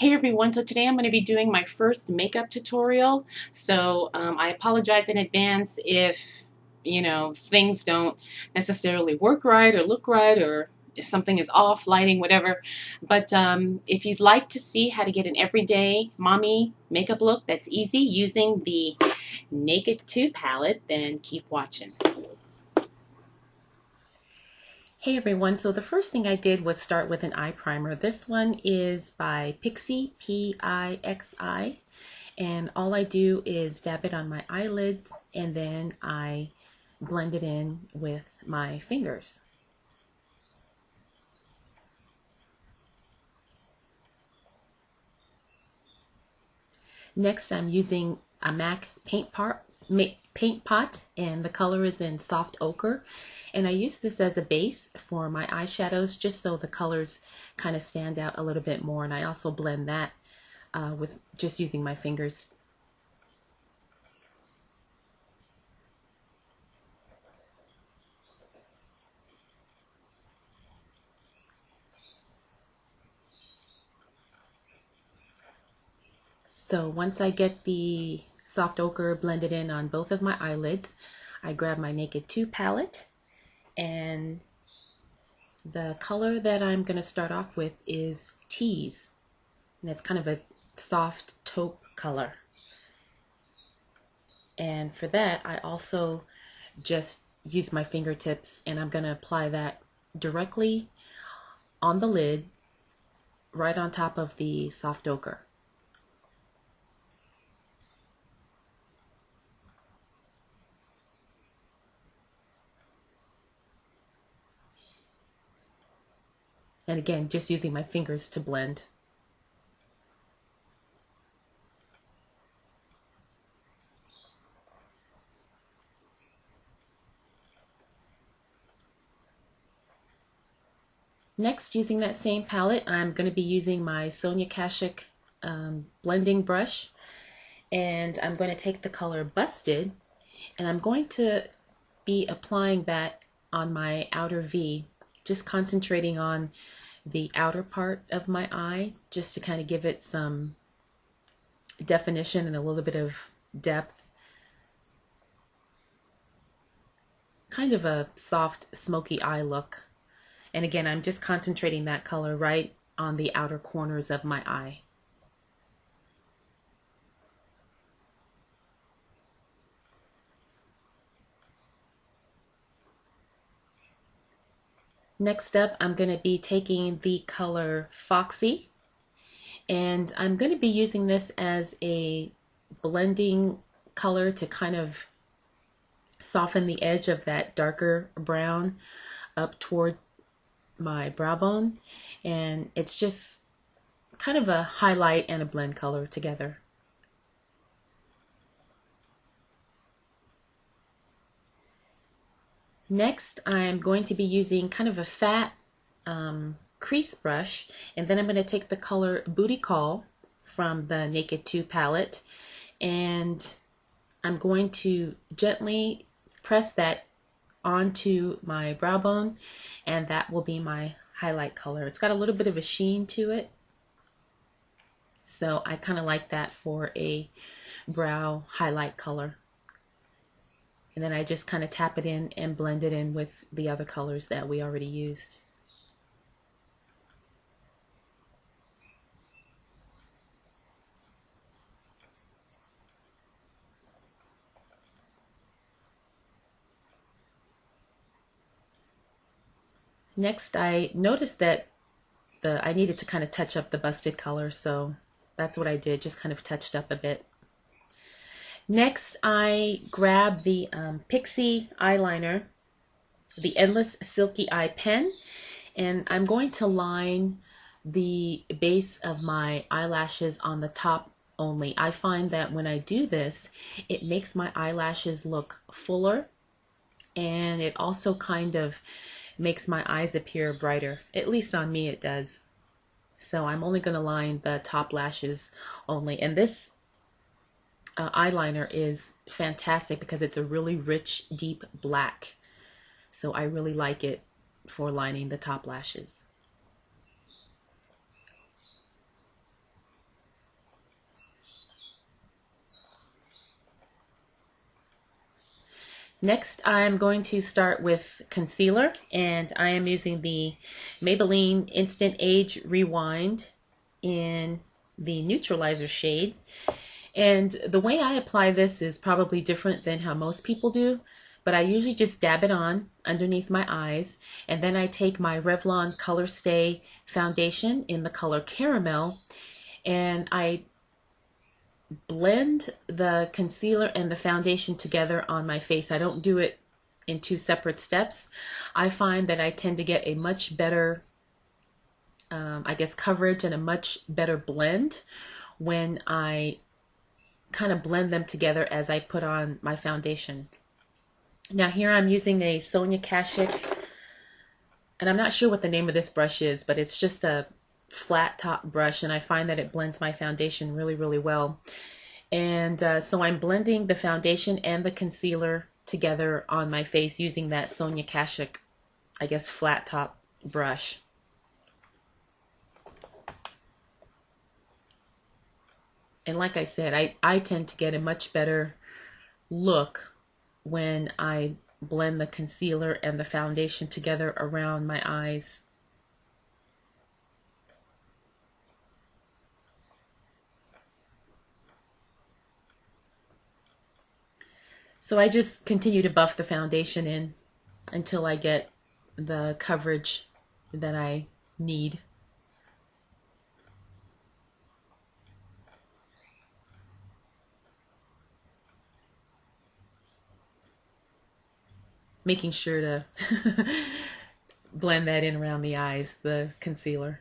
Hey everyone, so today I'm going to be doing my first makeup tutorial. So I apologize in advance if, things don't necessarily work right or look right, or if something is off, lighting, whatever. But if you'd like to see how to get an everyday mommy makeup look that's easy using the Naked 2 palette, then keep watching. Hey everyone, so the first thing I did was start with an eye primer. This one is by Pixi, P-I-X-I, and all I do is dab it on my eyelids and then I blend it in with my fingers. Next I'm using a MAC paint pot, and the color is in soft ochre, and I use this as a base for my eyeshadows just so the colors kind of stand out a little bit more, and I also blend that with just using my fingers. So once I get the soft ochre blended in on both of my eyelids, I grab my Naked 2 palette, and the color that I'm going to start off with is Tease, and it's kind of a soft taupe color. And for that, I also just use my fingertips, and I'm going to apply that directly on the lid, right on top of the soft ochre. And again, just using my fingers to blend. Next, using that same palette, I'm going to be using my Sonia Kashuk blending brush, and I'm going to take the color Busted, and I'm going to be applying that on my outer V, just concentrating on the outer part of my eye, just to kind of give it some definition and a little bit of depth. Kind of a soft, smoky eye look. And again, I'm just concentrating that color right on the outer corners of my eye. Next up, I'm going to be taking the color Foxy, and I'm going to be using this as a blending color to kind of soften the edge of that darker brown up toward my brow bone, and it's just kind of a highlight and a blend color together. Next, I'm going to be using kind of a fat crease brush, and then I'm going to take the color Booty Call from the Naked 2 palette, and I'm going to gently press that onto my brow bone, and that will be my highlight color. It's got a little bit of a sheen to it, so I kind of like that for a brow highlight color. And then I just kind of tap it in and blend it in with the other colors that we already used. Next, I noticed that I needed to kind of touch up the busted color, so that's what I did, just kind of touched up a bit. Next, I grab the Pixi eyeliner, the Endless Silky Eye pen, and I'm going to line the base of my eyelashes on the top only. I find that when I do this, it makes my eyelashes look fuller, and it also kind of makes my eyes appear brighter. At least on me it does. So I'm only going to line the top lashes only. And this eyeliner is fantastic because it's a really rich, deep black. So I really like it for lining the top lashes. Next, I'm going to start with concealer, and I am using the Maybelline Instant Age Rewind in the neutralizer shade. And the way I apply this is probably different than how most people do, but I usually just dab it on underneath my eyes, and then I take my Revlon Color Stay foundation in the color Caramel, and I blend the concealer and the foundation together on my face. I don't do it in two separate steps. I find that I tend to get a much better, I guess, coverage and a much better blend when I kind of blend them together as I put on my foundation. Now here I'm using a Sonia Kashuk, and I'm not sure what the name of this brush is, but it's just a flat top brush, and I find that it blends my foundation really, really well. And so I'm blending the foundation and the concealer together on my face using that Sonia Kashuk, I guess, flat top brush. And like I said, I tend to get a much better look when I blend the concealer and the foundation together around my eyes. So I just continue to buff the foundation in until I get the coverage that I need. Making sure to blend that in around the eyes, the concealer.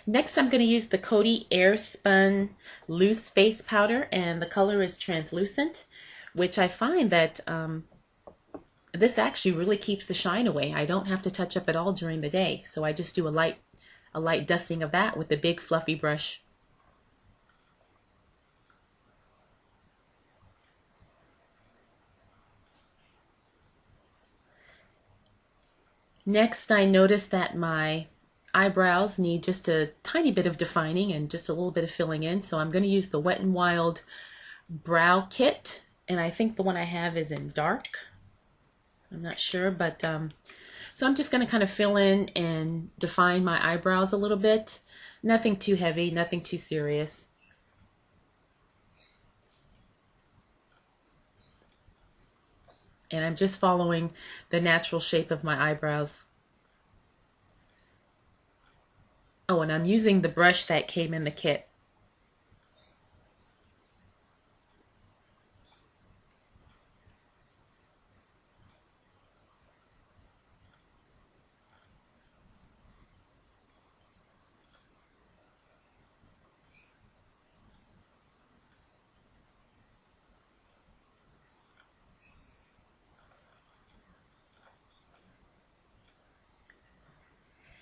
Next, I'm going to use the Coty Air Spun Loose Face Powder, and the color is translucent, which I find that this actually really keeps the shine away. I don't have to touch up at all during the day, so I just do a light dusting of that with a big fluffy brush. Next, I notice that my eyebrows need just a tiny bit of defining and just a little bit of filling in, so I'm going to use the Wet n Wild Brow Kit, and I think the one I have is in dark. I'm not sure, but so I'm just going to kind of fill in and define my eyebrows a little bit. Nothing too heavy, nothing too serious. And I'm just following the natural shape of my eyebrows. Oh, and I'm using the brush that came in the kit.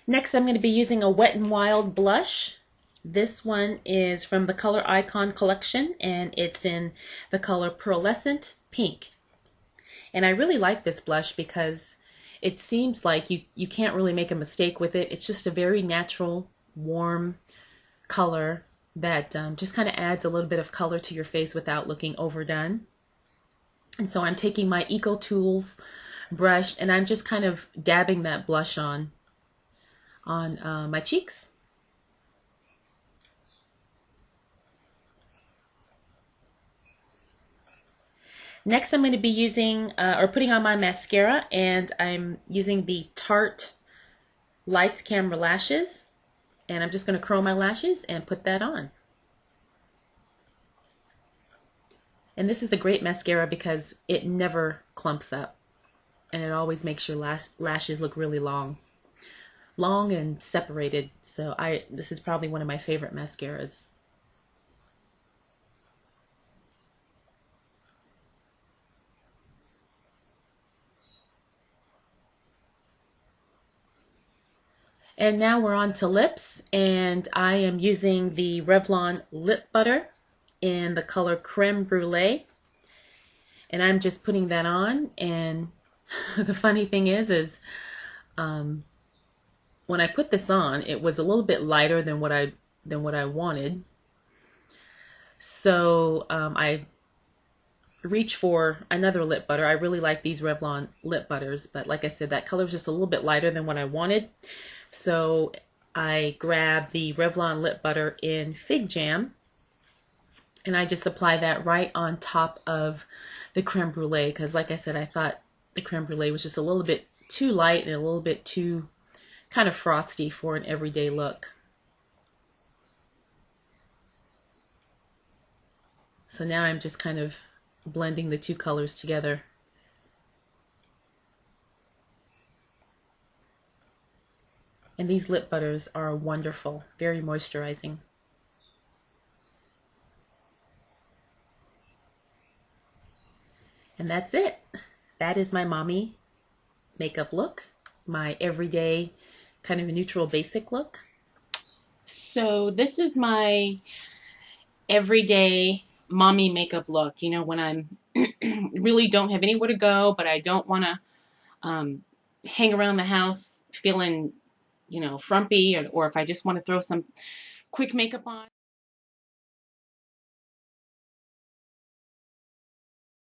Next, I'm going to be using a Wet n Wild blush. This one is from the Color Icon collection, and it's in the color Pearlescent Pink. And I really like this blush because it seems like you can't really make a mistake with it. It's just a very natural, warm color that just kind of adds a little bit of color to your face without looking overdone. And so I'm taking my Eco Tools brush, and I'm just kind of dabbing that blush on my cheeks. Next, I'm going to be using or putting on my mascara, and I'm using the Tarte Lights Camera Lashes, and I'm just going to curl my lashes and put that on. And this is a great mascara because it never clumps up, and it always makes your lashes look really long and separated. So this is probably one of my favorite mascaras. And now we're on to lips, and I am using the Revlon Lip Butter in the color Creme Brulee, and I'm just putting that on. And the funny thing is when I put this on, it was a little bit lighter than what I wanted. So I reach for another lip butter. I really like these Revlon lip butters, but like I said, that color is just a little bit lighter than what I wanted. So I grabbed the Revlon lip butter in Fig Jam, and I just apply that right on top of the creme brulee, because like I said, I thought the creme brulee was just a little bit too light and a little bit too kind of frosty for an everyday look. So now I'm just kind of blending the two colors together. And these lip butters are wonderful, very moisturizing. And that's it. That is my mommy makeup look, my everyday kind of neutral basic look. So this is my everyday mommy makeup look. You know, when I'm really don't have anywhere to go, but I don't want to hang around the house feeling, you know, frumpy, or if I just want to throw some quick makeup on.